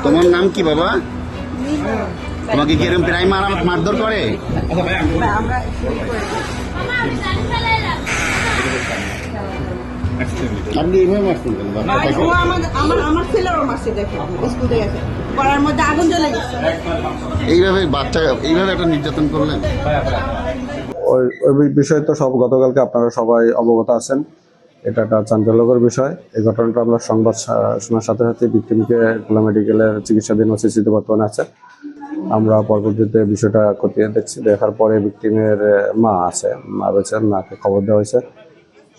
তোমার নাম কি বাবা? তোমাকে কি এরকম প্রায় মারধর করে? আপনি এইভাবে মারছেন কেন? আমার ছেলেও মারছে, দেখো স্কুলে গেছে পড়ার মধ্যে আগুন জ্বলে গেছে। এইভাবে বাচ্চা এইভাবে একটা নির্যাতন করলেন? ওই বিষয় তো সব গতকালকে আপনারা সবাই অবগত আছেন। এটা একটা চাঞ্চল্যকর বিষয়। এই ঘটনাটা আমরা সংবাদ শোনার সাথে সাথে ভিকটিমকে খুলনা মেডিকেলের চিকিৎসাধীন ওসিসিতে বর্তমানে আছে। আমরা পরবর্তীতে বিষয়টা খতিয়ে দেখছি। দেখার পরে ভিকটিমের মা আছে, মা রয়েছেন, মাকে খবর দেওয়া হয়েছে।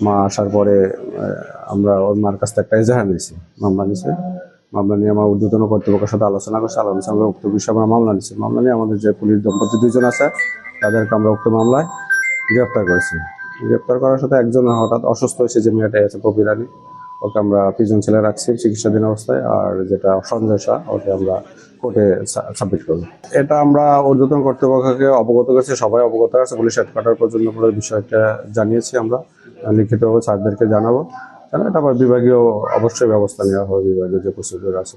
মা আসার পরে আমরা ওর মার কাছ থেকে একটা এজাহার নিয়েছি, মামলা নিয়েছি। মামলা নিয়ে আমার ঊর্ধ্বতন কর্তৃপক্ষের সাথে আলোচনা করছি। আলোচনা উক্ত বিষয়ে আমরা মামলা নিয়েছি। মামলা নিয়ে আমাদের যে পুলিশ দম্পতি 2 জন আছে তাদেরকে আমরা উক্ত মামলায় গ্রেপ্তার করেছি। গ্রেপ্তার করার সাথে একজন হঠাৎ অসুস্থ হয়েছে, যে মেয়েটা আছে কপিরানি, ওকে আমরা প্রিজন সেলে রাখছি চিকিৎসাধীন অবস্থায়। আর যেটা সঞ্জয় শাহ, ওকে আমরা কোর্টে সাবমিট করবো। এটা আমরা ঊর্ধ্বতন কর্তৃপক্ষকে অবগত করেছি, সবাই অবগত আছে। পুলিশ হেডকোয়ার্টার পর্যন্ত পুরো বিষয়টা জানিয়েছি। আমরা লিখিতভাবে স্যারদেরকে জানাবো। এটা আবার বিভাগীয় অবশ্যই ব্যবস্থা নেওয়া হবে, বিভাগীয় যে প্রসিডিউর আছে।